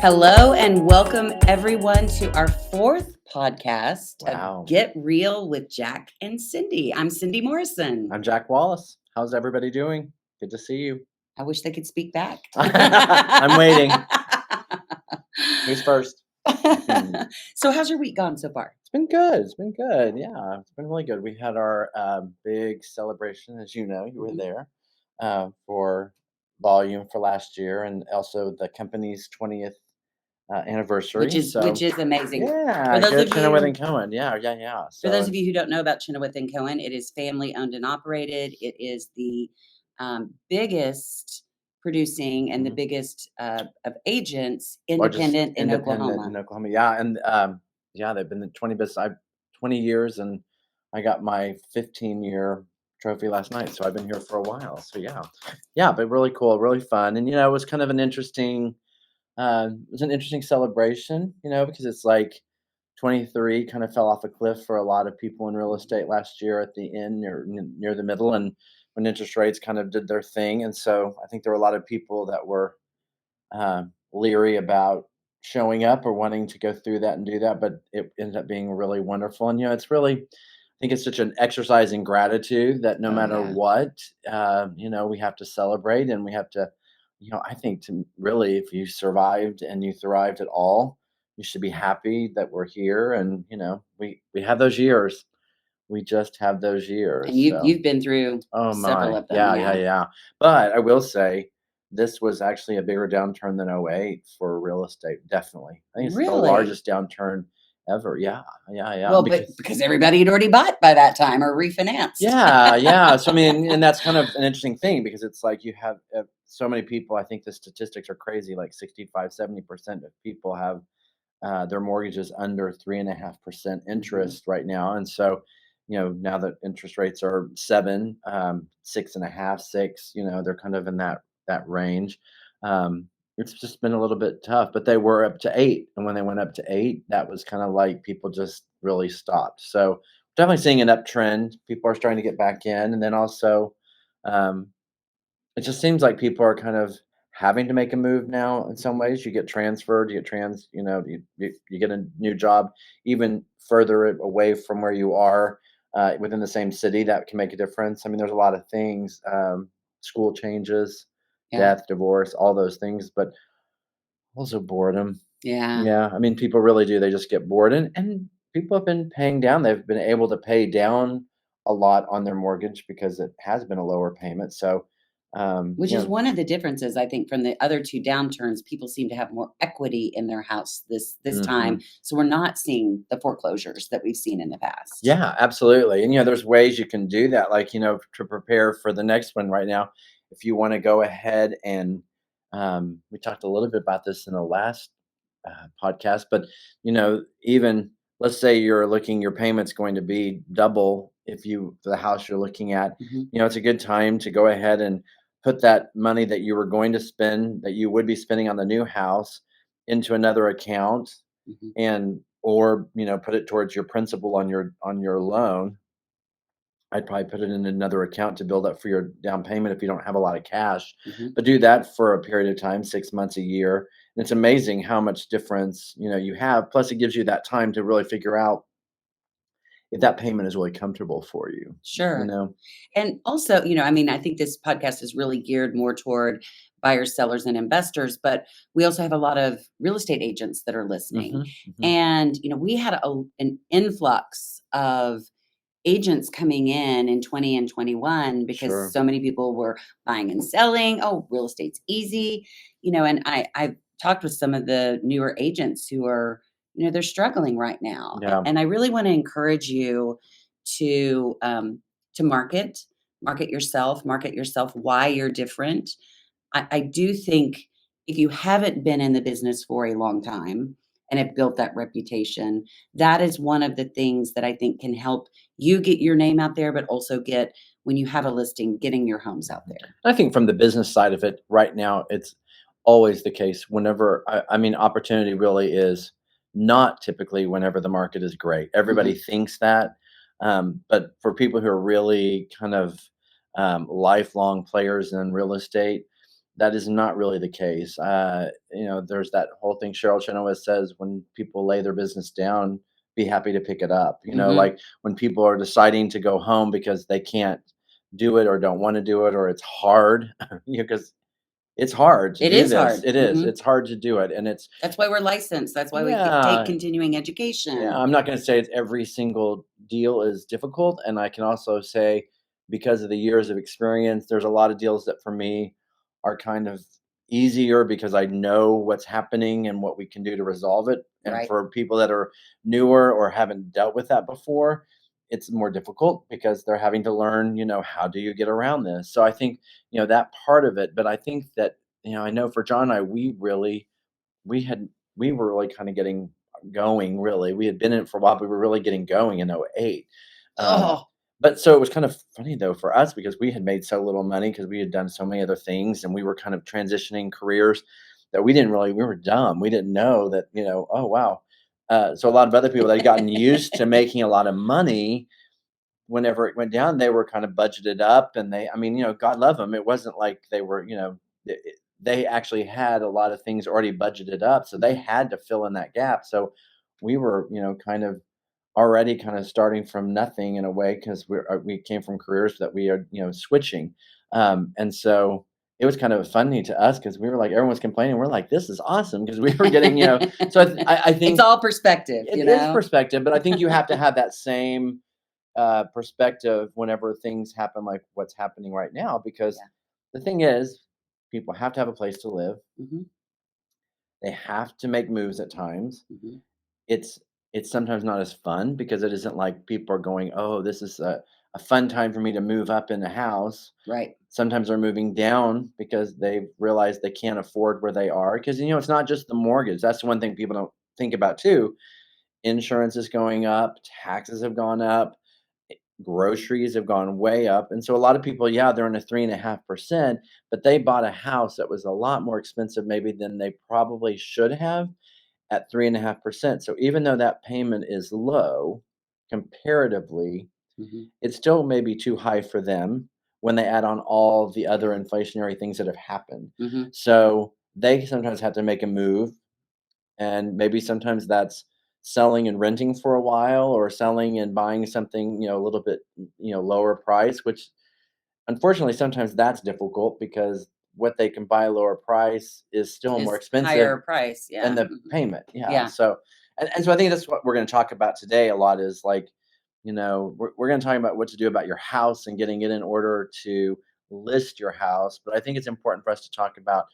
Hello and welcome everyone to our fourth podcast Wow. of Get Real with Jack and Cindy. I'm Cindy Morrison. I'm Jack Wallace. How's everybody doing? Good to see you. I wish they could speak back. I'm waiting. Who's first? So how's your week gone so far? It's been good. It's been good. Yeah, it's been really good. We had our big celebration, as you know, you were there for volume for last year, and also the company's 20th anniversary. Which is amazing. Yeah, For those good of Chenoweth you- and Cohen. Yeah. For those of you who don't know about Chenoweth and Cohen, it is family owned and operated. It is the biggest producing and the biggest of agents independent in Oklahoma. Yeah, and they've been the 20 years, and I got my 15-year trophy last night, so I've been here for a while. So yeah, but really cool, really fun, and it was kind of an interesting, celebration, because it's like 23 kind of fell off a cliff for a lot of people in real estate last year at the end near the middle, and when interest rates kind of did their thing, and so I think there were a lot of people that were leery about showing up or wanting to go through that and do that, but it ended up being really wonderful. And it's really, I think it's such an exercise in gratitude that no matter what, we have to celebrate, and we have to, I think to really, if you survived and you thrived at all, you should be happy that we're here, and we have those years. We just have those years. And you've been through several of them. Yeah. But I will say, this was actually a bigger downturn than '08 for real estate. Definitely, I think it's the largest downturn ever. Yeah. Well, because everybody had already bought by that time or refinanced. Yeah. So I mean, and that's kind of an interesting thing, because it's like you have so many people. I think the statistics are crazy. Like 65-70% of people have their mortgages under 3.5% interest right now, and so now that interest rates are 7, 6.5, 6, they're kind of in that range. It's just been a little bit tough, but they were up to 8, and when they went up to 8, that was kind of like people just really stopped. So definitely seeing an uptrend. People are starting to get back in, and then also um, it just seems like people are kind of having to make a move now in some ways. You get transferred, you get a new job even further away from where you are within the same city. That can make a difference. I mean, there's a lot of things, school changes, death, divorce, all those things, but also boredom. Yeah. I mean, people really do. They just get bored, and people have been paying down. They've been able to pay down a lot on their mortgage because it has been a lower payment. So, which is one of the differences, I think, from the other two downturns. People seem to have more equity in their house this time, so we're not seeing the foreclosures that we've seen in the past. Yeah, absolutely. And there's ways you can do that, like to prepare for the next one. Right now, if you want to go ahead and we talked a little bit about this in the last podcast, but even let's say your payment's going to be double the house you're looking at. It's a good time to go ahead and put that money that you were going to spend, that you would be spending on the new house, into another account, and or put it towards your principal on your loan. I'd probably put it in another account to build up for your down payment if you don't have a lot of cash. But do that for a period of time, 6 months, a year. And it's amazing how much difference, you have. Plus, it gives you that time to really figure out if that payment is really comfortable for you. Sure. And also, I mean, I think this podcast is really geared more toward buyers, sellers, and investors, but we also have a lot of real estate agents that are listening. And, we had an influx of agents coming in 20 and 21 because so many people were buying and selling. Oh, real estate's easy, and I've talked with some of the newer agents who are, they're struggling right now. And I really want to encourage you to market yourself, why you're different. I do think if you haven't been in the business for a long time and have built that reputation, that is one of the things that I think can help you get your name out there, but also when you have a listing, getting your homes out there. I think from the business side of it right now, it's always the case whenever, I mean, opportunity really is not typically whenever the market is great. Everybody thinks that. But for people who are really kind of lifelong players in real estate, that is not really the case. There's that whole thing Cheryl Chenoweth says, when people lay their business down, be happy to pick it up. Hmm. Like when people are deciding to go home because they can't do it or don't want to do it, or it's hard, because it's hard to It do is this. hard. It is. Hmm. It's hard to do it. And it's, That's why we're licensed. That's why we take yeah, continuing yeah, education. I'm not going to say it's every single deal is difficult, and I can also say, because of the years of experience, there's a lot of deals that for me are kind of easier because I know what's happening and what we can do to resolve it. And Right. for people that are newer or haven't dealt with that before, it's more difficult because they're having to learn, how do you get around this? So I think, that part of it, but I think that, I know for John and I, we had we were really kind of getting going. Really, we had been in it for a while, but we were really getting going in '08. um, Oh, but so it was kind of funny though for us, because we had made so little money because we had done so many other things, and we were kind of transitioning careers that we were dumb, we didn't know that, oh wow. So a lot of other people that had gotten used to making a lot of money, whenever it went down, they were kind of budgeted up, and I mean, God love them. It wasn't like they were, they actually had a lot of things already budgeted up, so they mhm. had to fill in that gap. So we were, kind of already kind of starting from nothing in a way, because we came from careers that we are, switching, and so it was kind of funny to us because we were like, everyone's complaining, we're like, this is awesome because we were getting, so I It's think all perspective, it is perspective, but I think you have to have that same perspective whenever things happen like what's happening right now, because Yeah. the thing is, people have to have a place to live. Hmm. They have to make moves at times. Hmm. It's it's sometimes not as fun because it isn't like people are going, oh, this is a fun time for me to move up in the house. Right. Sometimes they're moving down because they realize they can't afford where they are, because it's not just the mortgage. That's the one thing people don't think about too. Insurance is going up, taxes have gone up, groceries have gone way up. And so a lot of people, yeah, they're in a 3.5%, but they bought a house that was a lot more expensive maybe than they probably should have at 3.5%. So even though that payment is low comparatively, Hmm. it's still maybe too high for them when they add on all the other inflationary things that have happened. Hmm. So they sometimes have to make a move, and maybe sometimes that's selling and renting for a while, or selling and buying something, a little bit, lower price, which unfortunately sometimes that's difficult because what they can buy lower price is still more Is expensive higher price. than Yeah. the Hmm. payment. Yeah. Yeah. So, and so I think that's what we're going to talk about today a lot, is like, we're going to talk about what to do about your house and getting it in order to list your house. But I think it's important for us to talk about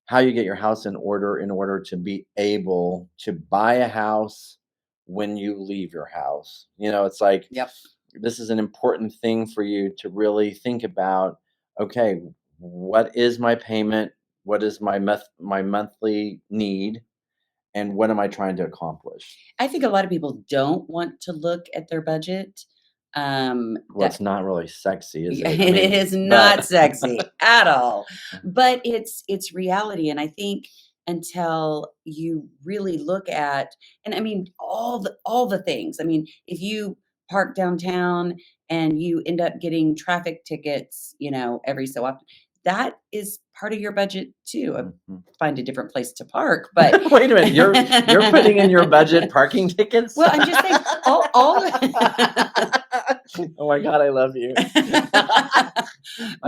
how you get your house in order to be able to buy a house when you leave your house. It's like, Yep. this is an important thing for you to really think about. Okay, what is my payment? What is my monthly need? And what am I trying to accomplish? I think a lot of people don't want to look at their budget. Well, it's That not really sexy, is it? I it mean, is not but sexy at all, but it's reality, and I think until you really look at, and I mean, all the things. I mean, if you park downtown and you end up getting traffic tickets, every so often, that is part of your budget too. Mhm. Find a different place to park, but Wait a minute, you're putting in your budget parking tickets? well, I'm just saying all Oh my god, I love you. I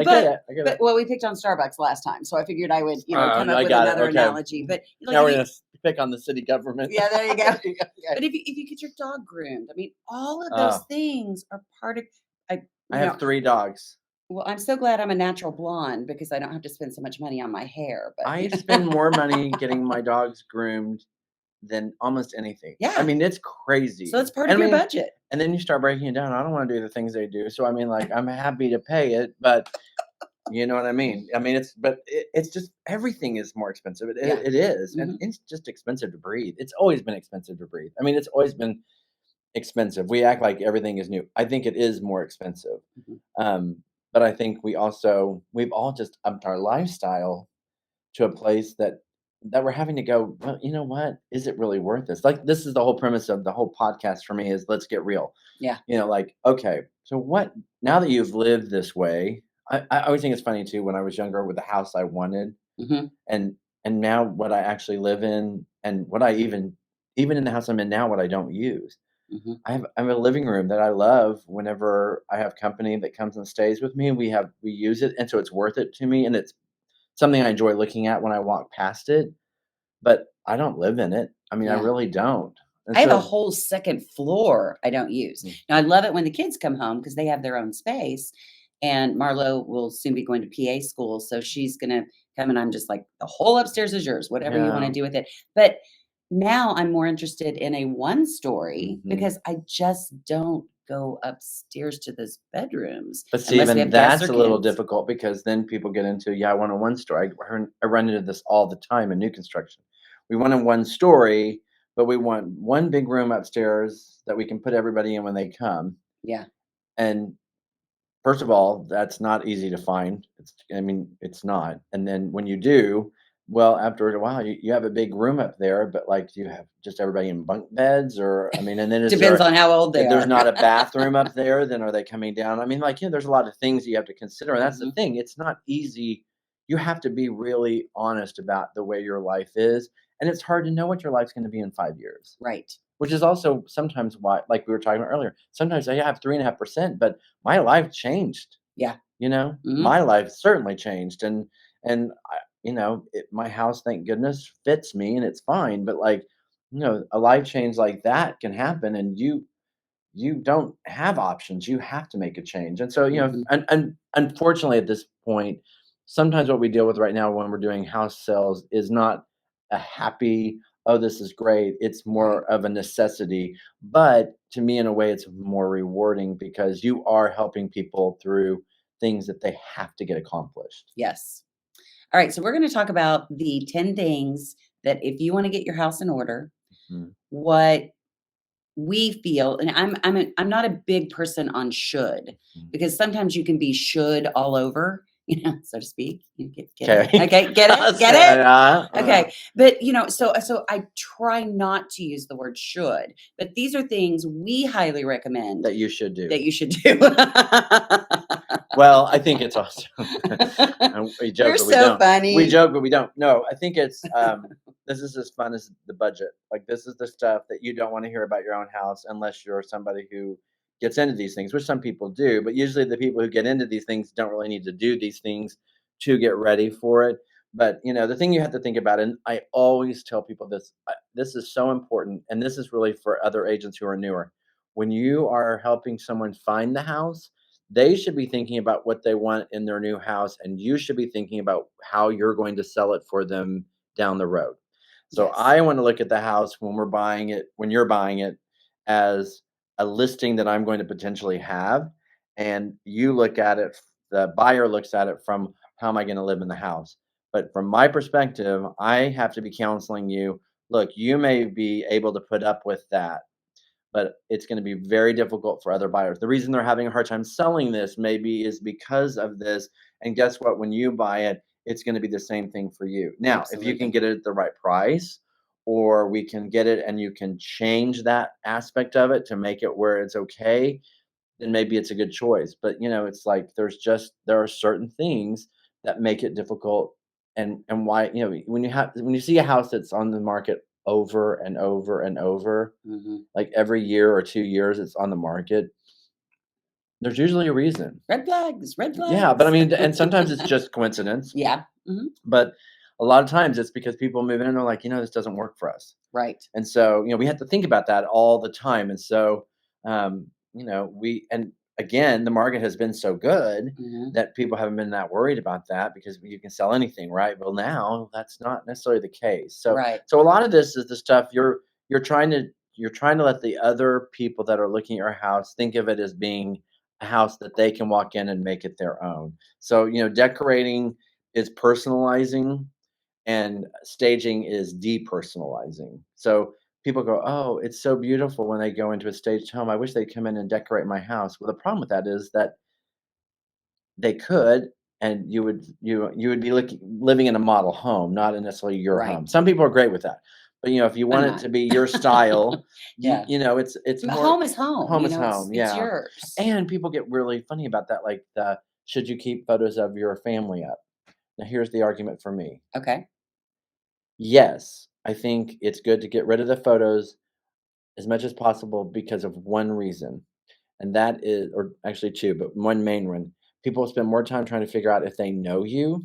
get But it. I get it. well, we picked on Starbucks last time, so I figured I would, come up I with got it. another Okay. analogy. But like Now if we're you, gonna pick on the city government. yeah, there you go. Okay. But if you get your dog groomed, I mean, all of those Oh, things are part of. I I you have know, 3 dogs. well, I'm so glad I'm a natural blonde because I don't have to spend so much money on my hair. But I spend more money getting my dogs groomed than almost anything. I yeah, mean, it's so crazy. it's part And of I your mean, budget. and then you start breaking it down. I don't want to do the things they do. So I mean, like, I'm happy to pay it, but you know what I mean? I mean, it's just everything is more expensive. Yeah. It is, and Hmm. it's just expensive to breathe. It's always been expensive to breathe. I mean, it's always been expensive. We act like everything is new. I think it is more expensive. Hmm. Um, but I think we've all just upped our lifestyle to a place that we're having to go, well, you know what? Is it really worth this? Like, this is the whole premise of the whole podcast for me, is let's get real. Yeah. Like, okay, so what, now that you've lived this way, I always think it's funny too, when I was younger with the house I wanted, Hmm. And now what I actually live in, and what I even in the house I'm in now, what I don't use. Hmm. I have a living room that I love whenever I have company that comes and stays with me, and we use it, and so it's worth it to me, and it's something I enjoy looking at when I walk past it, but I don't live in it. I mean, I Yeah. really don't. And I have a so whole second floor I don't use. mm, Now I love it when the kids come home because they have their own space. And Marlo will soon be going to PA school, so she's gonna come, and I'm just like, the whole upstairs is yours, whatever you want to yeah. do with it. But now I'm more interested in a one story Mhm. because I just don't go upstairs to those bedrooms But see, unless we even have guests or that's a little kids. difficult because then people get into, yeah, I want a one story. I run into this all the time in new construction. We want a one story, but we want one big room upstairs that we can put everybody in when they come. Yeah. And first of all, that's not easy to find. I mean, it's not. And then when you do, well, after a while, you have a big room up there, but like, do you have just everybody in bunk beds, or I mean, and then is Depends there, on how old they if there's are. not a bathroom up there, then are they coming down? I mean, like, there's a lot of things you have to consider. And that's the Mhm. thing. It's not easy. You have to be really honest about the way your life is. And it's hard to know what your life's going to be in 5 years, Right. which is also sometimes why, like we were talking about earlier, sometimes I have 3.5%, but my life changed. Yeah. My Mhm. life certainly changed, and my house, thank goodness, fits me and it's fine. But like, a life change like that can happen, and you don't have options. You have to make a change. And so, Mhm. and unfortunately at this point, sometimes what we deal with right now when we're doing house sales is not a happy, oh, this is great. It's Right. more of a necessity. But to me, in a way, it's more rewarding because you are helping people through things that they have to get accomplished. Yes. All right, so we're going to talk about the 10 things that if you want to get your house in order, Mhm. what we feel, and I'm not a big person on should, Mhm. because sometimes you can be should all over, so to speak. You get it? Okay. Okay, get it? Get it? Uh, Okay. But so I try not to use the word should, but these are things we highly recommend that you should do. that you should do. Well, I think it's awesome. And we joke, You're but we so don't. We funny. joke, but we don't. No, I think it's this is as fun as the budget. Like, this is the stuff that you don't want to hear about your own house unless you're somebody who gets into these things, which some people do. But usually, the people who get into these things don't really need to do these things to get ready for it. But the thing you have to think about, and I always tell people this. This is so important, and this is really for other agents who are newer. When you are helping someone find the house, they should be thinking about what they want in their new house, and you should be thinking about how you're going to sell it for them down the road. So Yes. I want to look at the house when we're buying it, when you're buying it, as a listing that I'm going to potentially have. And you look at it, the buyer looks at it from, how am I going to live in the house? But from my perspective, I have to be counseling you. Look, you may be able to put up with that, but it's going to be very difficult for other buyers. The reason they're having a hard time selling this maybe is because of this. And guess what? When you buy it, it's going to be the same thing for you. Now, if you can Absolutely. get it at the right price, or we can get it and you can change that aspect of it to make it where it's okay, then maybe it's a good choice. But it's like, there are certain things that make it difficult. And why, when you see a house that's on the market over and over and over, Mhm. like every year or 2 years it's on the market, there's usually a reason. Red flags, red Yeah, but I flags. mean, and sometimes it's just coincidence, Yeah. Mhm. but a lot of times it's because people move in and they're like, this doesn't work for us. Right. And so, we have to think about that all the time. And so, and again, the market has been so good Mhm. that people haven't been that worried about that because you can sell anything, right? Well, now that's not necessarily the case. So, Right. a lot of this is the stuff you're trying to let the other people that are looking at your house think of it as being a house that they can walk in and make it their own. So, decorating is personalizing, and staging is depersonalizing. So people go, "Oh, it's so beautiful when they go into a staged home. I wish they'd come in and decorate my house." Well, the problem with that is that they could, and you would be living in a model home, not in necessarily your home. Right. Some people are great with that, but if you I'm want it not. to be your style, Yeah. it's But more home is home, home is home, it's yeah. yours. And people get really funny about that, like the should you keep photos of your family up? Now, here's the argument for me. Okay. Yes, I think it's good to get rid of the photos as much as possible because of one reason. And that is, or actually two, but one main one. People spend more time trying to figure out if they know you.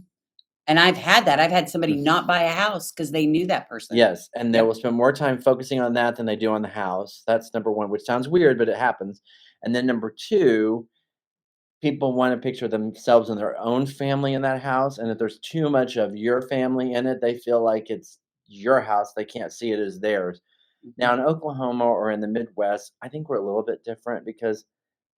And I've had that. I've had somebody not buy a house because they knew that person. Yes, and they Yep. will spend more time focusing on that than they do on the house. That's number one, which sounds weird, but it happens. And then number two, people want to picture themselves and their own family in that house. And if there's too much of your family in it, they feel like it's your house. They can't see it as theirs. Mhm. Now in Oklahoma or in the Midwest, I think we're a little bit different because,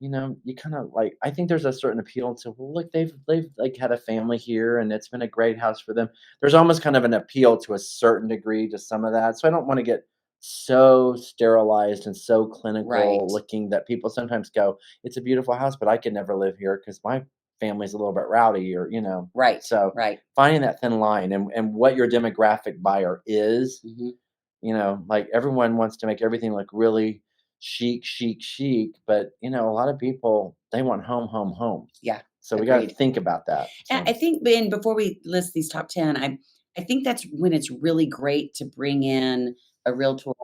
you kind of like I think there's a certain appeal to, well, look, they've like had a family here and it's been a great house for them. There's almost kind of an appeal to a certain degree to some of that. So I don't want to get so sterilized and so Right. clinical looking that people sometimes go, it's a beautiful house, but I could never live here because my family's a little bit rowdy or. Right. So Right. finding that thin line and what your demographic buyer is, Mhm. like everyone wants to make everything look really chic, chic, chic, but a lot of people they want home, home, home. Yeah. So we got to Agreed. think about that. And So, I think, Ben, before we list these top 10, I think that's when it's really great to bring in a realtor at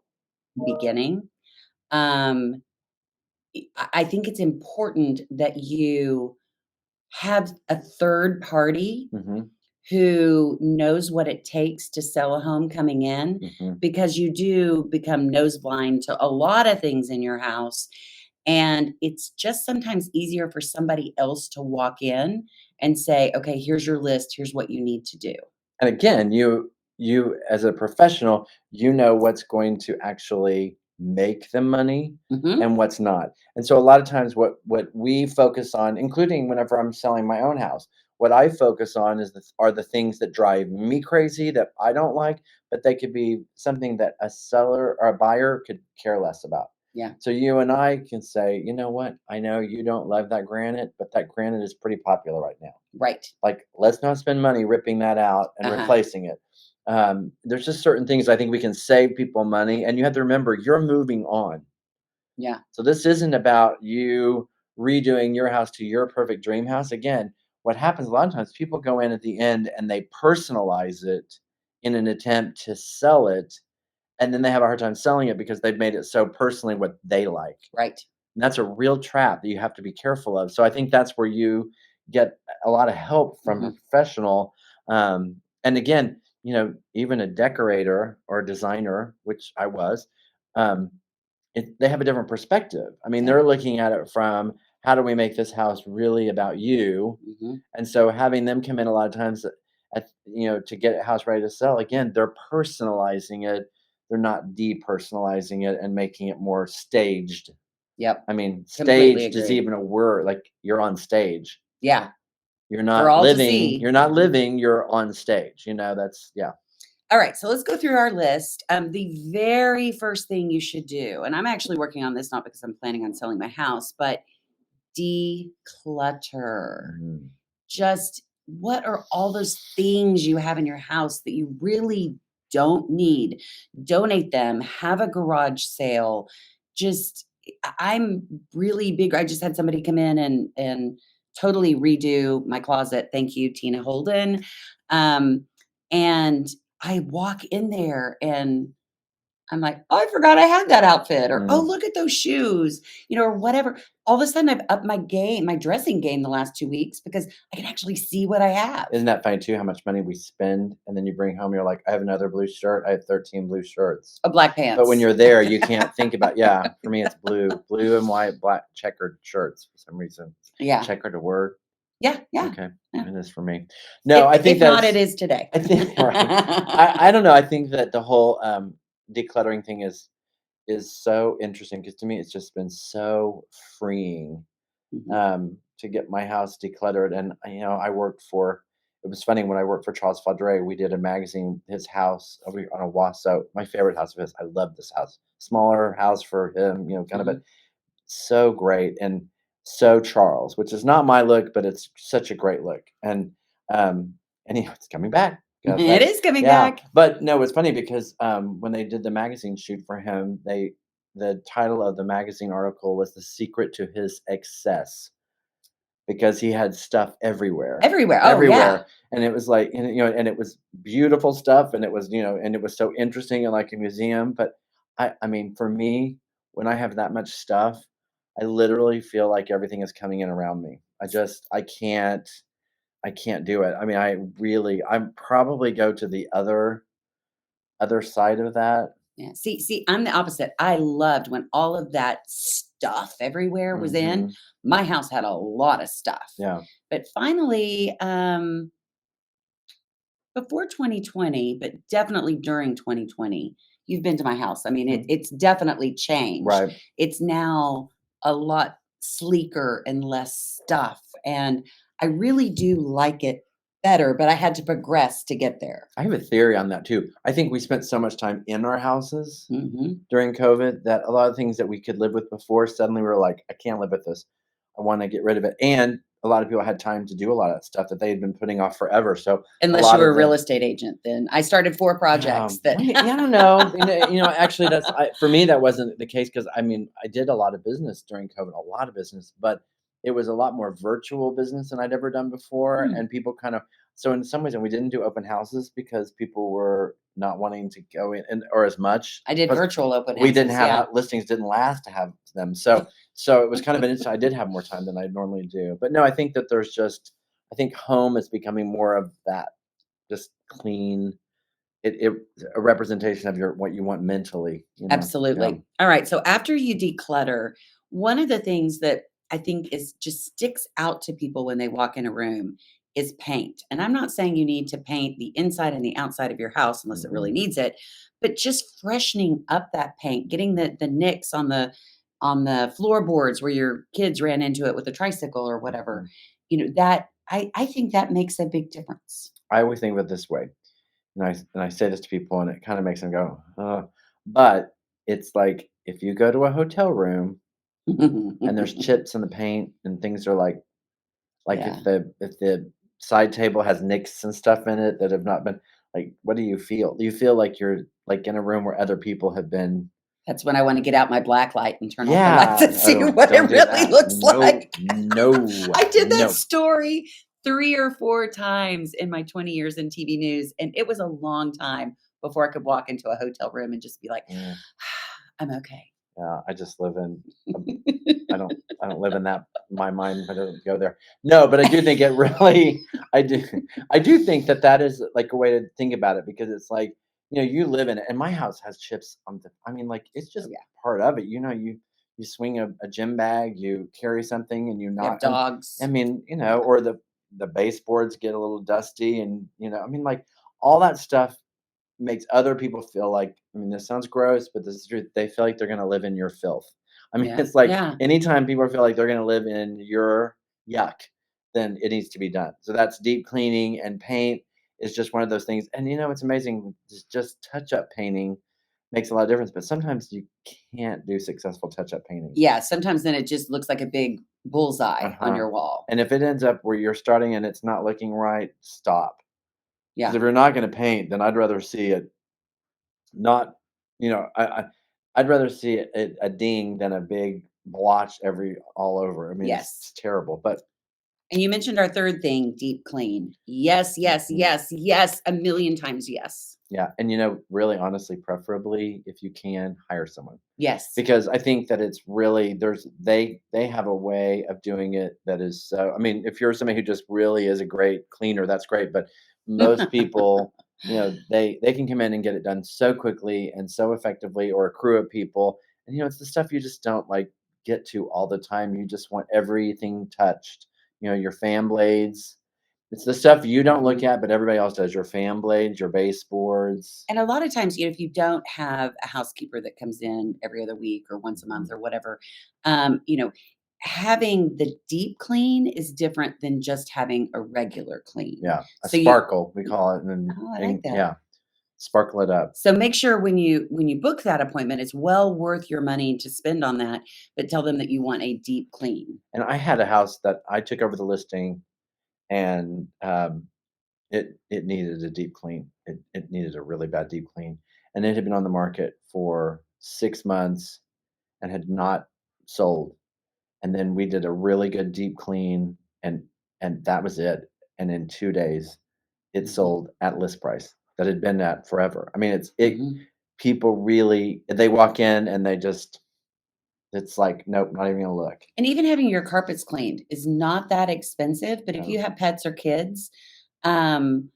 the beginning. Um, I think it's important that you have a third party hmm who knows what it takes to sell a home coming in, hmm because you do become nose blind to a lot of things in your house. And it's just sometimes easier for somebody else to walk in and say, okay, here's your list. Here's what you need to do. and again, you as a professional, you know what's going to actually make them money Hmm. and what's not. And so a lot of times what we focus on, including whenever I'm selling my own house, what I focus on are the things that drive me crazy that I don't like, but they could be something that a seller or a buyer could care less about. Yeah. So you and I can say, you know what? I know you don't love that granite, but that granite is pretty popular right now. Right. Like, let's not spend money ripping that out and Uh-huh. replacing it. There's just certain things I think we can save people money, and you have to remember you're moving on. Yeah. So this isn't about you redoing your house to your perfect dream house. Again, what happens a lot of times, people go in at the end and they personalize it in an attempt to sell it, and then they have a hard time selling it because they've made it so personally what they like. Right. And that's a real trap that you have to be careful of. So I think that's where you get a lot of help from a Hmm. professional. And again, even a decorator or a designer, which I was, um, they have a different perspective. I mean, Yeah. they're looking at it from how do we make this house really about you? Hmm. And so having them come in a lot of times to get a house ready to sell, again, they're personalizing it. They're not depersonalizing it and making it more staged. Yep. I mean, Completely staged is agree. even a word, like, you're on stage. Yeah. You're For not all to living see. you're not living, you're on stage, that's yeah. All right, so let's go through our list. The very first thing you should do, and I'm actually working on this not because I'm planning on selling my house, but declutter. Mhm, Just what are all those things you have in your house that you really don't need? Donate them, have a garage sale. Just I'm really big. I just had somebody come in and totally redo my closet. Thank you, Tina Holden. Um, and I walk in there and I'm like, "Oh, I forgot I had that outfit," or, "Oh, mm. look at those shoes," or whatever. All of a sudden, I've upped my dressing game the last 2 weeks because I can actually see what I have. Isn't that funny too, how much money we spend, and then you bring home, you're like, "I have another blue shirt, I have 13 blue shirts." Black But when pants. you're there, you can't think about yeah, for me, it's blue and white, black checkered shirts for some reason. Yeah. Checkered a word? Yeah, yeah, Okay, yeah. it is for me. No, I think If not, it that's is today. I think right. I don't know, I think that the whole, decluttering thing is so interesting because to me, it's just been so freeing, Mhm, to get my house decluttered. And I worked for. It was funny when I worked for Charles Fadre. We did a magazine. His house on a Wasso. My favorite house of his. I love this house. Smaller house for him. Kind of, but mhm. so great and so Charles, which is not my look, but it's such a great look. Um, and it's coming back. It is coming Yeah, back. but no, it's funny because when they did the magazine shoot for him, the title of the magazine article was "The Secret to His Excess." because he had stuff everywhere, Everywhere. Oh, yeah. everywhere, and it was like, and it was beautiful stuff, and it was, and it was so interesting and like a museum. But I mean, for me, when I have that much stuff, I literally feel like everything is coming in around me. I can't do it. I mean, I'm probably go to the other side of that. Yeah. See, I'm the opposite. I loved when all of that stuff everywhere was in. Hmm. My house had a lot of stuff. Yeah. But finally, before 2020, but definitely during 2020, you've been to my house. I mean, Mhm. it's definitely changed. Right. It's now a lot sleeker and less stuff. And I really do like it better, but I had to progress to get there. I have a theory on that too. I think we spent so much time in our houses Hmm. during COVID that a lot of things that we could live with before, suddenly we were like, I can't live with this. I want to get rid of it. And a lot of people had time to do a lot of that stuff that they had been putting off forever. So a Unless you lot were a of real the estate agent, then I started 4 projects that yeah, I don't know. Actually, for me that wasn't the case because I mean I did a lot of business during COVID, a lot of business, but it was a lot more virtual business than I'd ever done before, Hmm. and people kind of so in some ways, and we didn't do open houses because people were not wanting to go in or as much. I did Plus, virtual open we didn't houses, have yeah. listings didn't last to have them, so it was kind of an interesting. I did have more time than I normally do, but no, I think that I think home is becoming more of that, just clean it a representation of your what you want mentally. Yeah. Absolutely. All right, so after you declutter, one of the things that I think is just sticks out to people when they walk in a room is paint. And I'm not saying you need to paint the inside and the outside of your house unless it really Mhm, needs it, but just freshening up that paint, getting the nicks on the floorboards where your kids ran into it with a tricycle or whatever. mhm. That I think that makes a big difference. I always think of it this way, and I say this to people, and it kinda makes them go, but it's like, if you go to a hotel room and there's chips in the paint and things are like, Yeah. if the side table has nicks and stuff in it that have not been like, what do you feel? Do you feel like you're, like, in a room where other people have been. That's when I wanna get out my black light and turn off the lights Yeah. and see Oh, what don't it do really that. looks No, like. no, I did that no. story 3 or 4 times in my 20 years in TV news, and it was a long time before I could walk into a hotel room and just be like, Mm, "I'm okay." yeah, I just live in um, I don't live in that my mind, I don't go there. No, but I do think it really I do I do think that that is, like, a way to think about it because it's like, you live in it, and my house has chips on the I mean, like, it's Oh, just yeah. part of it, you swing a gym bag, you carry something, and you We have knock and I dogs. mean, Yeah. or the baseboards get a little dusty and, I mean, like, all that stuff makes other people feel like I mean, this sounds gross, but this is true. They feel like they're gonna live in your filth. I mean, Yeah. it's like Yeah. anytime people feel like they're gonna live in your yuck, then it needs to be done. So that's deep cleaning and paint is just one of those things. And it's amazing. Just touch up painting makes a lot of difference, but sometimes you can't do successful touch up painting. Yeah, sometimes then it just looks like a big bullseye on Uh-huh. your wall. And if it ends up where you're starting and it's not looking right, stop. Because Yeah. if you're not gonna paint, then I'd rather see it not, I'd rather see a ding than a big blotch all over. I mean, it's Yes. terrible, but And you mentioned our 3rd thing, deep clean. Yes, yes, mhm, yes, yes, a million times yes. yeah, and really honestly, preferably if you can hire someone Yes. because I think that it's really they have a way of doing it that is so. I mean, if you're somebody who just really is a great cleaner, that's great, but most people. They can come in and get it done so quickly and so effectively, or a crew of people, and it's the stuff you just don't like get to all the time. You just want everything touched. Your fan blades. It's the stuff you don't look Mhm. at, but everybody else does. Your fan blades, your baseboards. And a lot of times, if you don't have a housekeeper that comes in every other week or once a month Mhm. or whatever, um, you know, having the deep clean is different than just having a regular clean. Yeah, a So you sparkle, we call it, and Oh, I like and that. yeah, sparkle it up. So make sure when you book that appointment, it's well worth your money to spend on that, but tell them that you want a deep clean. And I had a house that I took over the listing, and it needed a deep clean. It needed a really bad deep clean, and it had been on the market for 6 months and had not sold. And then we did a really good deep clean. and that was it. And in 2 days, it Mhm. sold at list price that had been at forever. I mean, it Mhm. people really they walk in and they just it's like, nope, not even gonna look. And even having your carpets cleaned is not that expensive, but if you No. have pets or kids, um,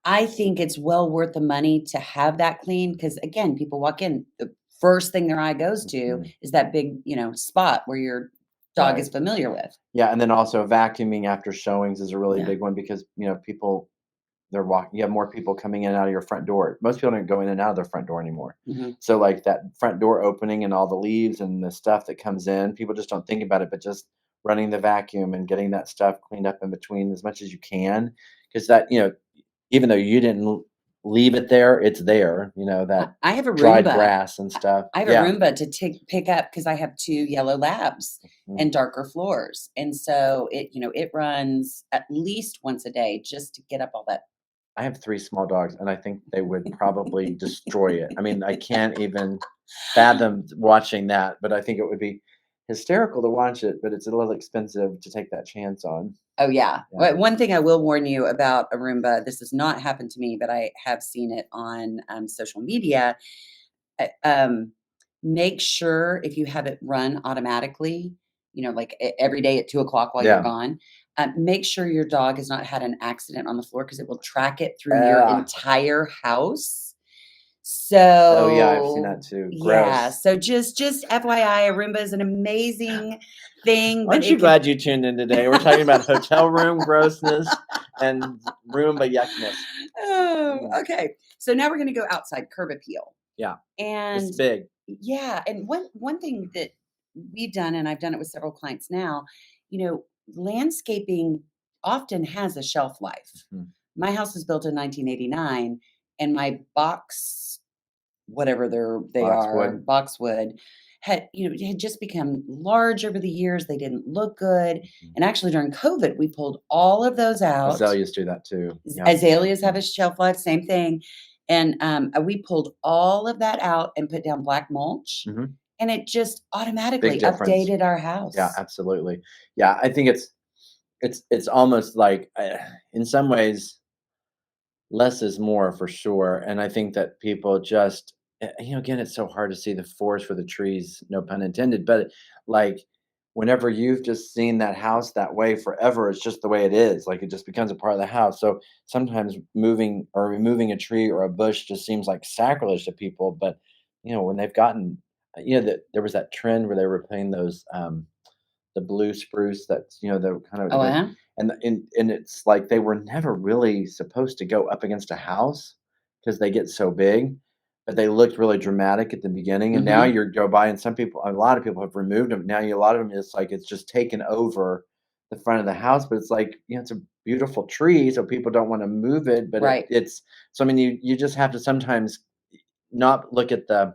I think it's well worth the money to have that clean because again, people walk in, the first thing their eye goes to Mhm. is that big, spot where your dog Right. is familiar with. Yeah, and then also vacuuming after showings is a really Yeah. big one because, people they're walking you have more people coming in and out of your front door. Most people don't go in and out of their front door anymore. Mhm. So, like, that front door opening and all the leaves and the stuff that comes in, people just don't think about it, but just running the vacuum and getting that stuff cleaned up in between as much as you can, because that, even though you didn't leave it there, it's there, that I have a dried Roomba. grass and stuff. I have a Yeah. Roomba to pick up because I have 2 yellow labs Mm. and darker floors, and so it runs at least once a day just to get up all that. I have 3 small dogs, and I think they would probably destroy it. I mean, I can't even fathom watching that, but I think it would be hysterical to watch it, but it's a little expensive to take that chance on. Oh, yeah. Yeah. Well, one thing I will warn you about a Roomba, this has not happened to me, but I have seen it on, social media. Uh, um, Make sure if you have it run automatically, like every day at 2 o'clock while you're Yeah. gone, make sure your dog has not had an accident on the floor because it will track it through your Ah. entire house. Oh, yeah, I've seen that So, too. yeah. Gross. So just FYI, a Roomba is an amazing thing, but Aren't you it can. glad you tuned in today? We're talking about hotel room grossness and Roomba yuckness. Oh, Mm, okay. So now we're gonna go outside, curb appeal. yeah, this And is big. yeah, and one thing that we've done, and I've done it with several clients now, landscaping often has a shelf life. Mhm. My house was built in 1989, and my box, whatever they are, Boxwood. boxwood, had just become large over the years. They didn't look good. Mhm. And actually during COVID, we pulled all of those out. Azaleas do that too. Yeah. Azaleas have Mhm. a shelf life, same thing. And, we pulled all of that out and put down black mulch, Mhm. and it just Big automatically difference. updated our Yeah, house. absolutely. Yeah, I think it's almost like, in some ways, less is more for sure, and I think that people just, again, it's so hard to see the forest for the trees, no pun intended, but, like, whenever you've just seen that house that way forever, it's just the way it is, like, it just becomes a part of the house, so sometimes moving or removing a tree or a bush just seems like sacrilege to people, but, when they've gotten that there was that trend where they were playing those, the blue spruce that's, the kind of Oh, the yeah? and it's like they were never really supposed to go up against a house because they get so big, but they looked really dramatic at the beginning, and now Mhm. you go by and a lot of people have removed them. Now a lot of them, it's like it's just taken over the front of the house, but it's like, it's a beautiful tree, so people don't wanna move it, but Right. it's so, I mean, you just have to sometimes not look at the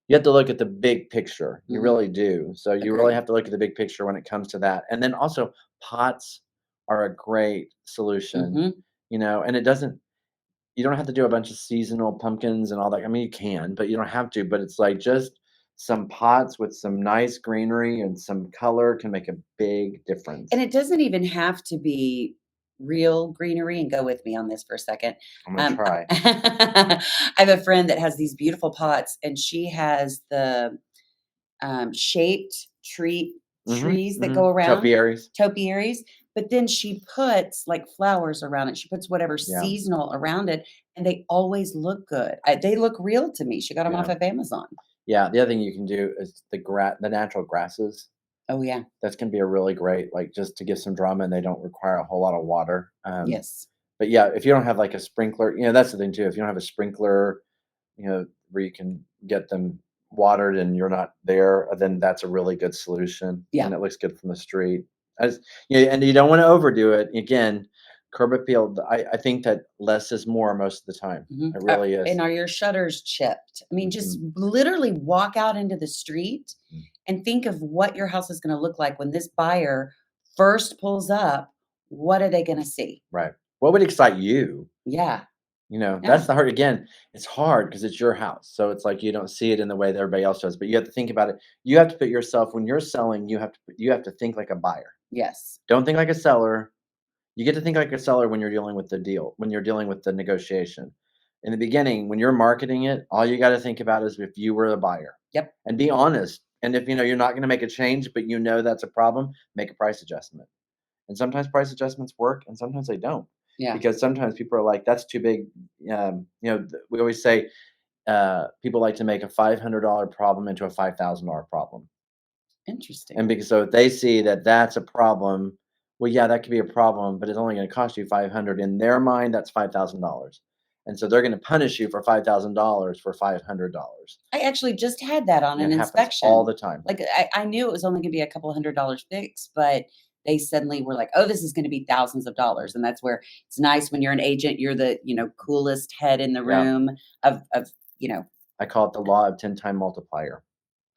you have to look at the big picture. You Mhm. really do. So you really Agree. have to look at the big picture when it comes to that. And then also pots are a great solution, Mhm. and it doesn't you don't have to do a bunch of seasonal pumpkins and all that. I mean, you can, but you don't have to. But it's like just some pots with some nice greenery and some color can make a big And difference. it doesn't even have to be real greenery, and go with me on this for a second. I'm gonna try. I have a friend that has these beautiful pots, and she has the shaped trees that go around, Topiaries. topiaries, but then she puts, like, flowers around it. She puts whatever Yeah. seasonal around it, and they always look good. They look real to me. She got them off Yeah. of Amazon. Yeah. The other thing you can do is the natural grasses. Oh, yeah. That's can be a really great, like, just to give some drama, and they don't require a whole lot of water. Yes. But yeah, if you don't have like a sprinkler, that's the thing too. If you don't have a sprinkler, where you can get them watered and you're not there, then that's a really good solution, Yeah. and it looks good from the street. As yeah, and you don't want to overdo it. Again, curb appeal. I think that less is more most of the time. Mhm. It really And is. are your shutters chipped? I mean, just Mhm, literally walk out into the street mhm. and think of what your house is gonna look like when this buyer first pulls up. What are they gonna see? Right. What would excite you? Yeah. That's Yeah. the hard again, it's hard because it's your house, so it's like you don't see it in the way that everybody else does, but you have to think about it. You have to put yourself when you're selling, you have to think like a buyer. Yes. Don't think like a seller. You get to think like a seller when you're dealing with the deal, when you're dealing with the negotiation. In the beginning, when you're marketing it, all you got to think about is if you were the buyer Yep. and be honest. And if you're not going to make a change, but that's a problem, make a price adjustment. And sometimes price adjustments work and sometimes they don't. Yeah. Because sometimes people are like, that's too big. We always say people like to make a $500 problem into a $5,000 problem. Interesting. And because so if they see that that's a problem, well, yeah, that could be a problem, but it's only going to cost you 500. In their mind, that's $5,000, and so they're going to punish you for $5,000 for $500. I actually just had that on And an it happens all inspection. the time. Like I knew it was only going to be a couple $100 fix, but they suddenly were like, "Oh, this is going to be thousands of dollars." And that's where it's nice when you're an agent. You're the coolest head in the Yeah. room of I call it the law of 10-time multiplier.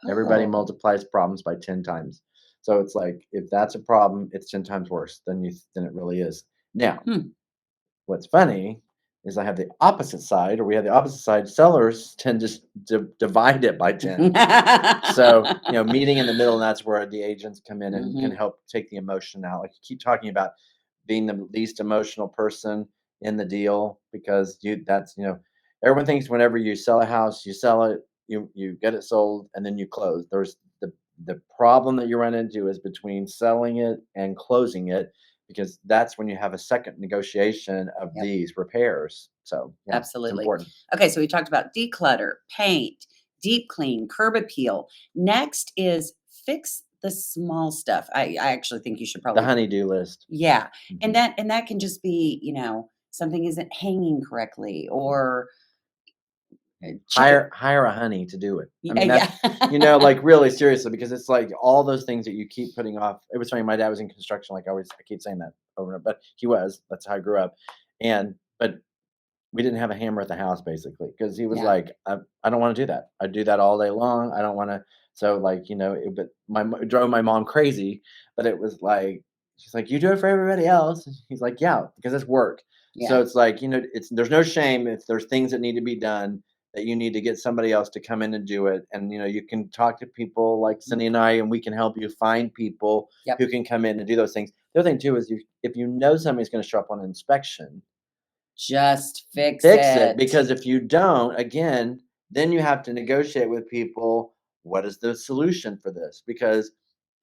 Everybody Oh, multiplies problems by 10 times. So it's like if that's a problem, it's 10 times worse than it really is. Now, hmm. what's funny is I have the opposite side, or we have the opposite side. Sellers tend to divide it by 10. So, meeting in the middle, and that's where the agents come in and can Mhm. help take the emotion out. Like you keep talking about being the least emotional person in the deal because everyone thinks whenever you sell a house, you sell it, you get it sold, and then you close. There's the problem that you run into is between selling it and closing it because that's when you have a second negotiation of Yep, these repairs. So yeah, it's absolutely. important. Okay, so we talked about declutter, paint, deep clean, curb appeal. Next is fix the small stuff. I actually think you should The probably honey-do list. yeah. And Mhm. that can just be, something isn't hanging correctly or Hire a honey to do it. I yeah, mean, that's yeah. like, really seriously, because it's like all those things that you keep putting off. It was funny, my dad was in construction, like, I keep saying that over and over, but that's how I grew up, but we didn't have a hammer at the house basically because he was Yeah. like, I don't wanna do that. I do that all day long. I don't wanna. So, like, but it drove my mom crazy, but it was like she's like, "You do it for everybody else." And he's like, "Yeah, because it's work." Yeah. So it's like, there's no shame if there's things that need to be done that you need to get somebody else to come in and do it. And, you can talk to people like Cindy and I, and we can help you find people Yep. who can come in and do those things. The other thing too is if you know somebody's gonna show up on an inspection, Just fix fix it, it. because if you don't, again, then you have to negotiate with people. What is the solution for this? Because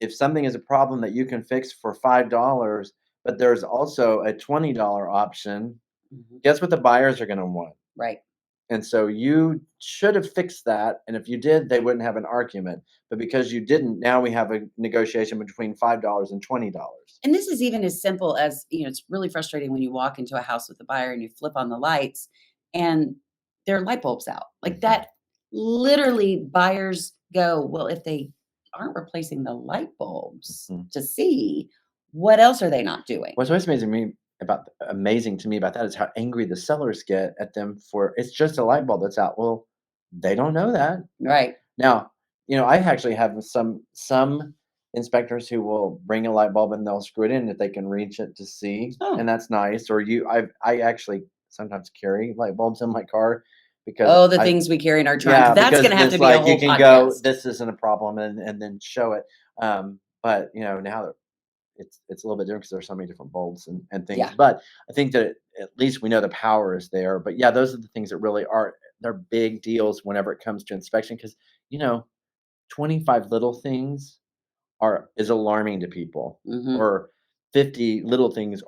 if something is a problem that you can fix for $5, but there's also a $20 option, Mhm. guess what the buyers are going to want? Right. And so you should have fixed that. And if you did, they wouldn't have an argument. But because you didn't, now we have a negotiation between $5 and $20. And this is even as simple as, it's really frustrating when you walk into a house with a buyer and you flip on the lights and their light bulb's out. Like Mhm, that literally buyers go, well, if they aren't replacing the light bulbs mhm. to see, what else are they not doing? What's always amazing to me about that is how angry the sellers get at them for it's just a light bulb that's out. Well, they don't know that. Right. Now, I actually have some inspectors who will bring a light bulb and they'll screw it in if they can reach it to see, and Oh, that's nice. Or I actually sometimes carry light bulbs in my car because oh, the I things we carry in our trunk. yeah, That's because going to have to this be a like you whole can go, podcast. this isn't a problem, and then show it. But now it's a little bit different because there's so many different bulbs and things. Yeah. But I think that at least we know the power is there. But yeah, those are the things that really are they're big deals whenever it comes to inspection because you know 25 little things are is alarming to people, Hmm. or 50 little things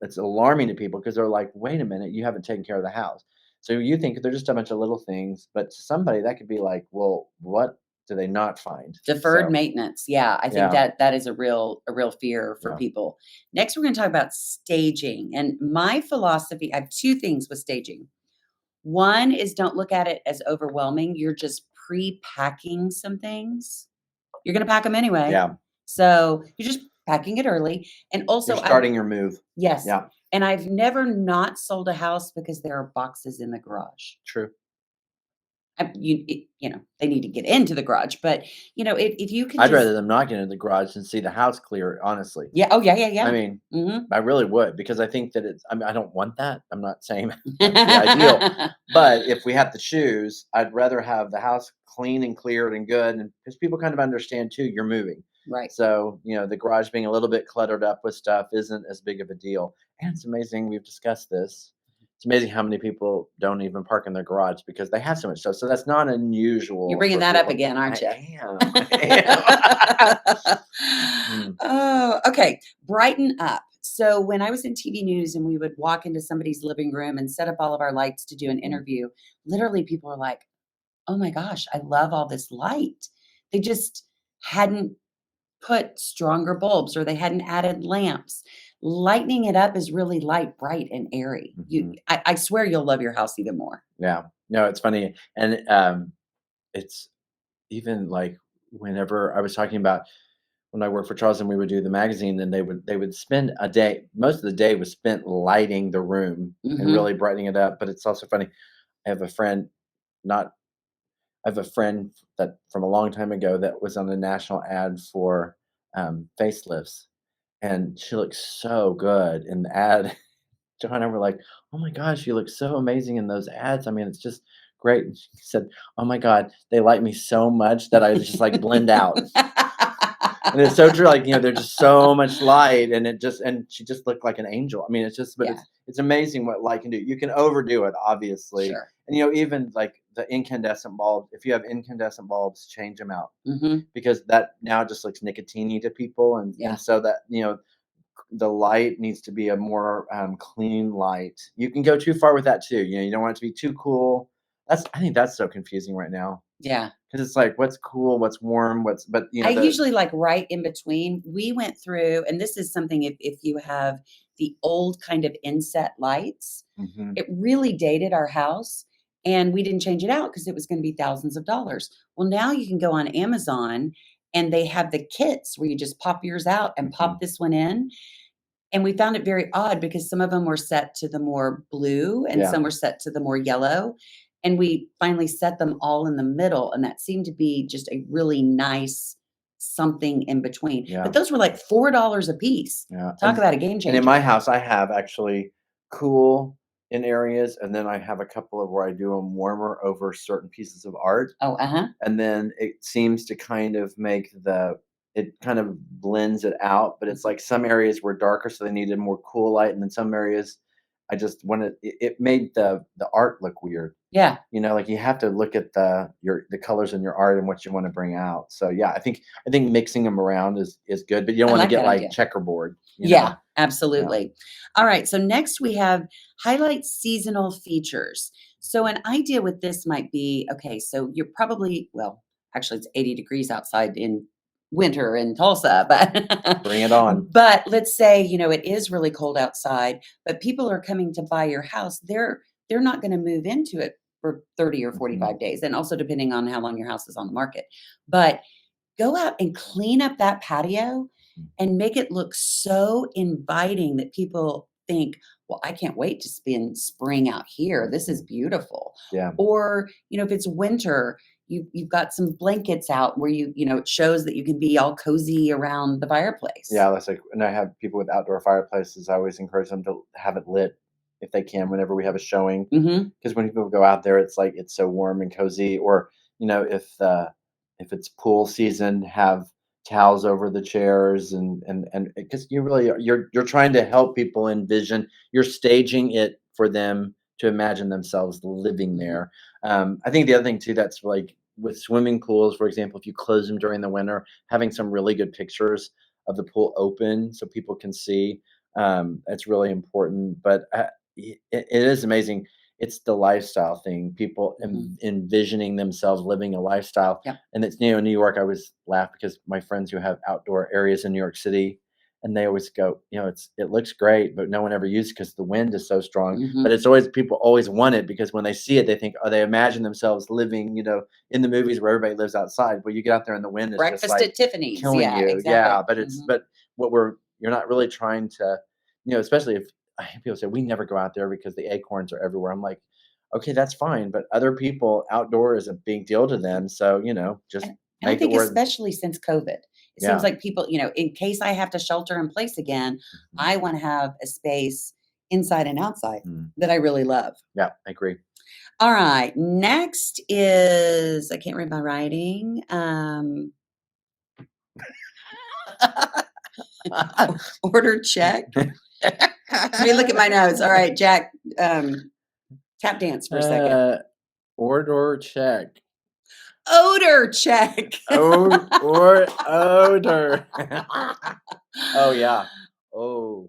it's alarming to people because they're like, wait a minute, you haven't taken care of the house. So you think they're just a bunch of little things, but to somebody that could be like, well, what do they not find? Deferred So maintenance. Yeah, I think yeah, that is a real fear for yeah, people. Next, we're gonna talk about staging, and my philosophy I have 2 things with staging. One is don't look at it as overwhelming, you're just pre-packing some things. You're gonna pack them anyway, yeah. so you're just packing it early, and You're also I starting your move. yes, Yeah, and I've never not sold a house because there are boxes in the garage. true. They need to get into the garage, but, if you can I'd just rather them not get into the garage and see the house clear, honestly. yeah, oh, yeah, yeah, I yeah. mean, Mhm. I really would because I think that I don't want that. I'm not saying that's the ideal, but if we have to choose, I'd rather have the house clean and cleared and good, and because people kind of understand too, you're moving. Right. So, the garage being a little bit cluttered up with stuff isn't as big of a deal. And it's amazing, we've discussed this. It's amazing how many people don't even park in their garage because they have so much stuff. So that's not You're unusual bringing for that up people. again, aren't I you? am. I am. Mm, Oh, okay. Brighten up. So when I was in TV news and we would walk into somebody's living room and set up all of our lights to do an mhm. interview, literally people were like, "Oh my gosh, I love all this light." They just hadn't put stronger bulbs or they hadn't added lamps. Lighting it up is really light, bright, and airy. Mhm. I swear you'll love your house even more. Yeah. No, it's funny. And it's even like whenever I was talking about when I worked for Charles and we would do the magazine and they would spend a day, most of the day was spent lighting the room and Hmm. really brightening it up. But it's also funny. I have a friend, not I have a friend that from a long time ago that was on a national ad for facelifts, and she looks so good in the ad. Joanna and I were like, "Oh my gosh, you look so amazing in those ads. I mean, it's just great." And she said, "Oh my god, they like me so much that I just like blend out." And it's so true. Like, there's just so much light, and and she just looked like an angel. I mean, but Yeah, it's amazing what light can do. You can overdo it, obviously, sure. and even like the incandescent bulb. If you have incandescent bulbs, change them out Hmm. because that now just looks nicotine to people, and Yeah. so that the light needs to be a more clean light. You can go too far with that too. You don't want it to be too cool. I think that's so confusing right now Yeah. because it's like what's cool, what's warm, but I the usually like right in between. We went through, and this is something if you have the old kind of inset lights, hmm it really dated our house and we didn't change it out because it was going to be thousands of dollars. Well, now you can go on Amazon and they have the kits where you just pop yours out and hmm pop this one in. And we found it very odd because some of them were set to the more blue and yeah, some were set to the more yellow. And we finally set them all in the middle, and that seemed to be just a really nice something in between. But yeah. those were like $4 a piece. Yeah, Talk about a game and in my changer. house, I have actually cool in areas, and then I have a couple of where I do them warmer over certain pieces of art, Oh, uh-huh. and then it seems to kind of make it kind of blends it out, but it's Mhm. like some areas were darker, so they needed more cool light, and then some areas I just wanted it made the art look weird. Yeah. Like you have to look at the colors in your art and what you want to bring out. So yeah, I think mixing them around is good, but you don't I want to like get that like idea. checkerboard. Yeah, Yeah. absolutely. All right. So next we have highlight seasonal features. So an idea with this might be okay, so you're probably, well, actually it's 80 degrees outside in winter in Tulsa, but Bring it on. but let's say, it is really cold outside, but people are coming to buy your house. They're not going to move into it for 30 or Mhm. 45 days and also depending on how long your house is on the market. But go out and clean up that patio Mhm. and make it look so inviting that people think, "Well, I can't wait to spend spring out here. This is Mhm. beautiful." Yeah. Or, if it's winter, you've got some blankets out where it shows that you can be all cozy around the fireplace. Yeah, that's like, and I have people with outdoor fireplaces. I always encourage them to have it lit if they can whenever we have a showing, Mhm. because when people go out there, it's like it's so warm and cozy. Or if it's pool season, have towels over the chairs, and because you're trying to help people envision. You're staging it for them to imagine themselves living Mhm. there. I think the other thing too that's like with swimming pools, for example, if you close them during the winter, having some really good pictures of the pool open so people can see. It's really important. But it is amazing. It's the lifestyle thing. People Mhm. envisioning themselves living a lifestyle, Yep. and it's in New York. I always laugh because my friends who have outdoor areas in New York City, and they always go, it looks great, but no one ever uses it because the wind is so strong. But Mhm. it's always people always want it because when they see it, they think, oh, they imagine themselves living, in the movies where everybody lives outside. But you get out there in the wind, it's just Breakfast like at Tiffany's. killing Yeah, you. Yeah, exactly. but Mhm. what you're not really trying to, especially if I hear people say we never go out there because the acorns are everywhere. I'm like, okay, that's fine, but other people outdoor is a big deal to them. So just And I make it think where. especially since COVID, it seems Yeah. like people, in case I have to shelter in place again, Mhm. I want to have a space inside and outside Mm. that I really love. Yeah, I agree. All right. Next is I can't read my writing. Order check. Let me look at my notes. All right, Jack, tap dance for a second. Order check. Odor check. Or odor. Oh yeah. Oh.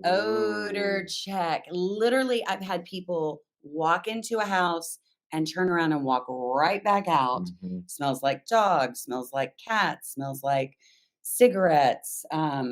Odor Ooh. check. Literally, I've had people walk into a house and turn around and walk right back out. Mhm. Smells like dogs, smells like cats, smells like cigarettes. Yeah.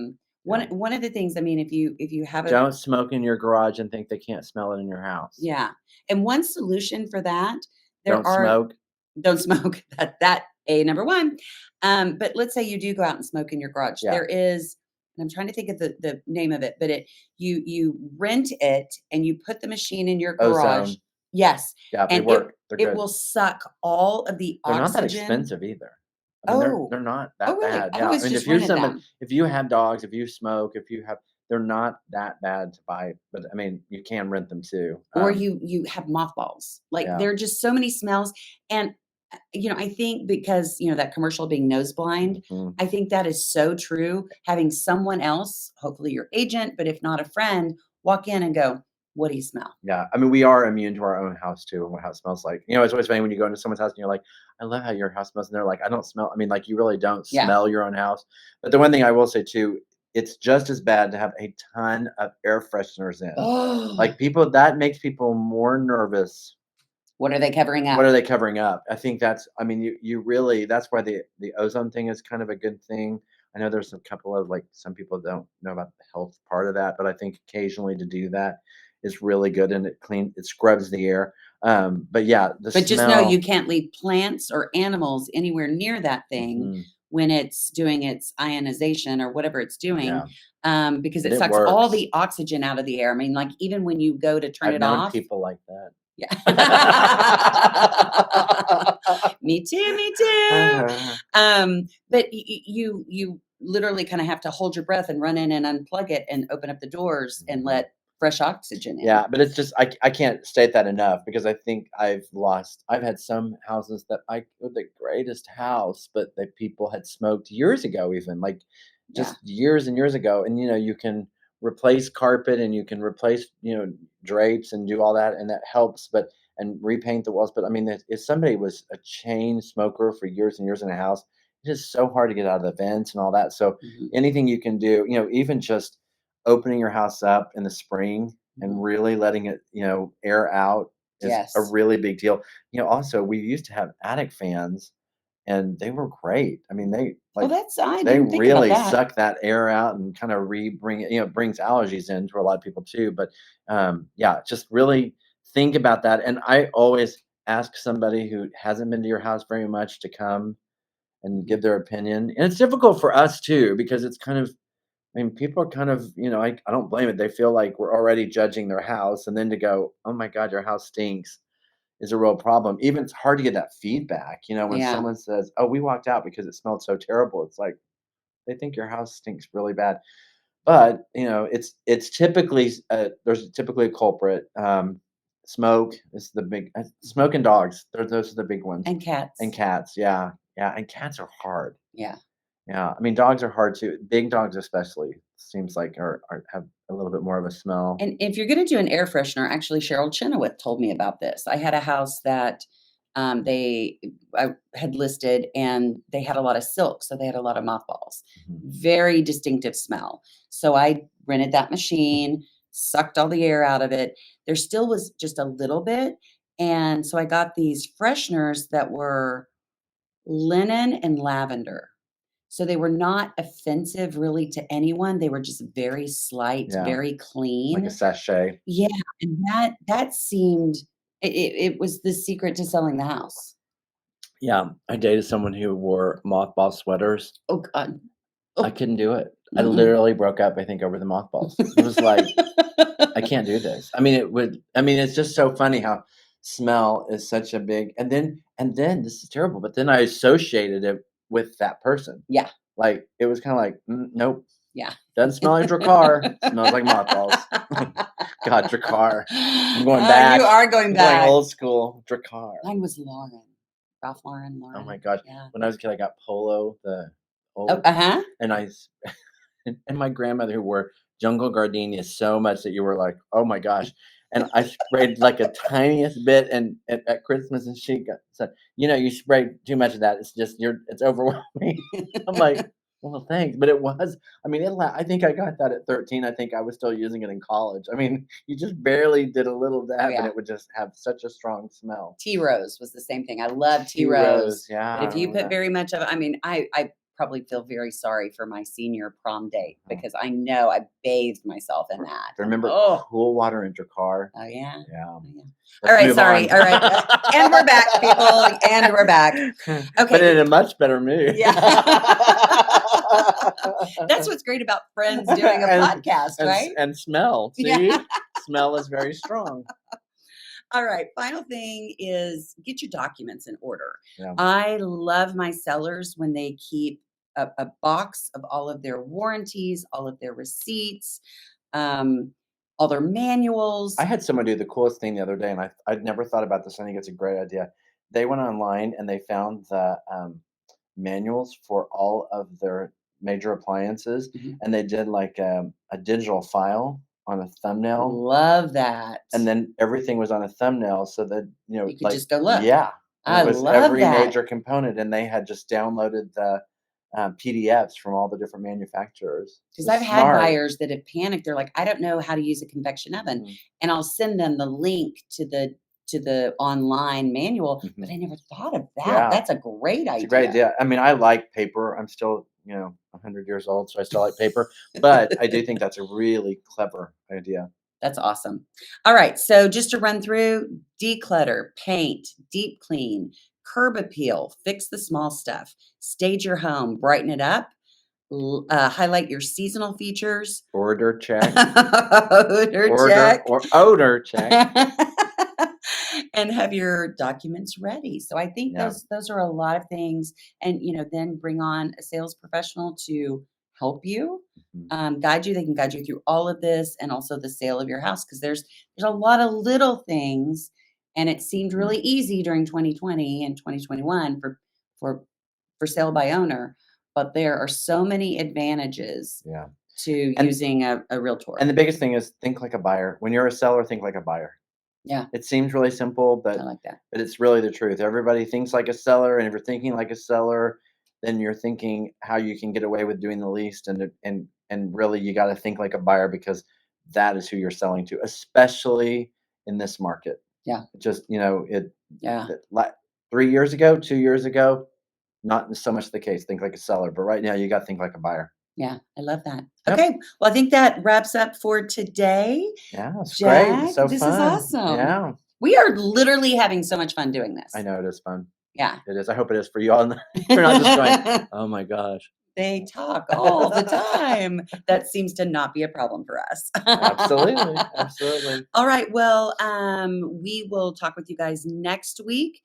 One of the things, I mean, if you have a Don't smoke in your garage and think they can't smell it in your house. yeah, and one solution for that, there Don't are smoke. don't smoke. That a number one. But let's say you do go out and smoke in your garage. Yeah. There is, and I'm trying to think of the name of it, but you rent it and you put the machine in your garage. Ozone. Yes, Yeah, they and work. They're it good. will suck all of the They're not that oxygen. expensive either. I mean, Oh, they're not oh, that really? bad. I Yeah, I always mean, just rented them. if you have dogs, if you smoke, if you have, they're not that bad to buy. But I mean, you can rent them too. Or you have mothballs. Like Yeah. there are just so many smells, and I think because that commercial being nose blind, Mhm. I think that is so true. Having someone else, hopefully your agent, but if not a friend, walk in and go, "What do you smell?" Yeah, I mean, we are immune to our own house too, and what how it smells like. It's always funny when you go into someone's house and you're like, "I love how your house smells," and they're like, "I don't smell." I mean, like, you really don't Yeah. smell your own house. But the one thing I will say too, it's just as bad to have a ton of air fresheners in. Oh, Like, people that makes people more nervous. what are they covering What up? are they covering up? I think that's I mean, you really that's why the ozone thing is kind of a good thing. I know there's a couple of, like, some people don't know about the health part of that, but I think occasionally to do that is really good and it scrubs the air. But yeah, the But just know you smell. can't leave plants or animals anywhere near that thing Mhm, when it's doing its ionization or whatever it's doing, yeah, because but it it sucks all works. the oxygen out of the air. I mean, like even when you go to turn I've it known off. people like that. Yeah. Me too, me too. But you literally kind of have to hold your breath and run in and unplug it and open up the doors and Mhm. let fresh oxygen in. Yeah, but it's just I can't state that enough because I think I've had some houses that I were the greatest house, but the people had smoked years ago even, like, Yeah. just years and years ago, and, you can replace carpet and you can replace, drapes and do all that, and that helps, but and repaint the walls, but, I mean, if somebody was a chain smoker for years and years in a house, it is so hard to get out of the vents and all that, so Mhm, anything you can do, even just opening your house up in the spring and mhm. really letting it, air out is a Yes. really big deal. Also, we used to have attic fans and they were great. I mean, Oh, I they didn't think about really that. suck that air out and kind of bring it, it brings allergies in for a lot of people too. But yeah, just really think about that. And I always ask somebody who hasn't been to your house very much to come and Mhm. give their opinion. And it's difficult for us too, because it's kind of I mean, people are kind of, I don't blame it. They feel like we're already judging their house. And then to go, oh my God, your house stinks is a real problem. Even it's hard to get that feedback, when Yeah. someone says, oh, we walked out because it smelled so terrible. It's like they think your house stinks really bad. But, it's typically, there's typically a culprit. Smoke is the big, smoke and dogs. Those are the big ones. And And cats. cats. Yeah. Yeah. And cats are hard. Yeah. Yeah, I mean, dogs are hard too. Big dogs especially seems like are have a little bit more of a smell. And if you're gonna do an air freshener, actually, Cheryl Chenoweth told me about this. I had a house that, I had listed, and they had a lot of silk, so they had a lot of mothballs. Mhm. Very distinctive smell. So I rented that machine, sucked all the air out of it. There still was just a little bit, and so I got these fresheners that were linen and lavender. So they were not offensive really to anyone. They were just very slight, Yeah, very like a clean. sachet. Yeah, and that seemed it was the secret to selling the house. Yeah, I dated someone who wore mothball sweaters. Oh god. I Oh, couldn't do it. I mm-mm. literally broke up, I think, over the mothballs. It was like, I can't do this. I mean, it's just so funny how smell is such a big and then this is terrible, but then I associated it with that person. Yeah, Like, it was kinda like, nope, yeah. doesn't smell like Drakkar, smells like mothballs. God, Drakkar. I'm going Oh, you back. are going I'm going back. old school. Drakkar. Mine was Lauren. Ralph Lauren, Oh my Lauren. gosh. Yeah. When I was a kid, I got Polo, the Oh, old, uh-huh. and and my grandmother who wore jungle gardenias so much that you were like, oh my gosh. And I sprayed like a tiniest bit, and at Christmas, and she said, you sprayed too much of that. It's just it's overwhelming. I'm like, well, thanks, but it was. I mean, I think I got that at 13. I think I was still using it in college. I mean, you just barely did a little Oh, dab, and yeah. it would just have such a strong smell. Tea rose was the same thing. I love tea Tea rose. rose, yeah, But I if you remember put that. very much of it, I mean, I probably feel very sorry for my senior prom date Oh. because I know I bathed myself in that. And, Remember oh, cool water in your car? oh yeah. Yeah. Oh, yeah. Let's All right, move sorry. on. All right. And we're back, people. And we're back. But Okay. in a much better mood. Yeah. That's what's great about friends doing a podcast, right? And smell. See? Yeah. Smell is very strong. All right. Final thing is get your documents in order. Yeah. I love my sellers when they keep a box of all of their warranties, all of their receipts, all their manuals. I had someone do the coolest thing the other day, and I'd never thought about this. I think it's a great idea. They went online and they found the manuals for all of their major appliances, Mhm. and they did like a digital file on a thumbnail, Love that. and then everything was on a thumbnail, so that You could like, just go look. yeah, and I it was love every that. major component, and they had just downloaded the PDFs from all the different manufacturers. Because It was I've had smart. buyers that have panicked. They're like, I don't know how to use a convection oven. Mhm. And I'll send them the link to the online manual, but Mhm. I never thought of that. Yeah. That's a great It's idea. a great idea. I mean, I like paper. I'm still, 100 years old, so I still like paper. But I do think that's a really clever idea. That's awesome. All right. So just to run through, declutter, paint, deep clean, curb appeal, fix the small stuff, stage your home, brighten it up, highlight your seasonal features, Order check. odor check, Or odor check. and have your documents ready. So I think Yeah. those are a lot of things, and then bring on a sales professional to help you, Mhm. guide you. They can guide you through all of this, and also the sale of your house because there's a lot of little things, and it seemed Mhm. really easy during 2020 and 2021 for for sale by owner, but there are so many advantages Yeah. to And using a realtor. and the biggest thing is think like a buyer. When you're a seller, think like a buyer. Yeah, It seems really simple, I like that. but it's really the truth. Everybody thinks like a seller, and if you're thinking like a seller, then you're thinking how you can get away with doing the least, and really you got to think like a buyer because that is who you're selling to, especially in this market. Yeah. Just Yeah. like 3 years ago, 2 years ago, not so much the case. Think like a seller, but right now you got to think like a buyer. Yeah, I love that. Yep. Okay, well, I think that wraps up for today. Yeah, it's great. Jack, It's so this fun. is awesome. Yeah, We are literally having so much fun doing this. I know it is fun. Yeah. It is. I hope it is for you all. You're not just going, oh my gosh. They talk all the time. That seems to not be a problem for us. Absolutely. Absolutely. All right. Well, we will talk with you guys next week.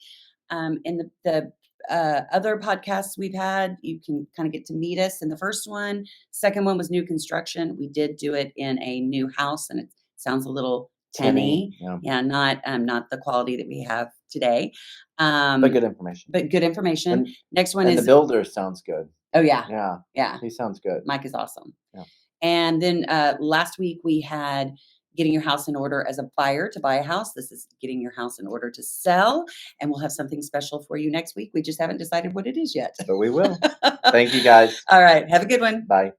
In the other podcasts we've had, you can kind of get to meet us in the first one. Second one was new construction. We did do it in a new house, and it sounds a little tinny. Yeah. Yeah, not the quality that we have today. But good information. But good information. And, Next one and is the builder sounds good. oh yeah, Yeah. yeah. He sounds good. Mike is awesome. Yeah. And then last week we had getting your house in order as a buyer to buy a house. This is getting your house in order to sell. And we'll have something special for you next week. We just haven't decided what it is yet. But we will. Thank you guys. All right. Have a good one. Bye.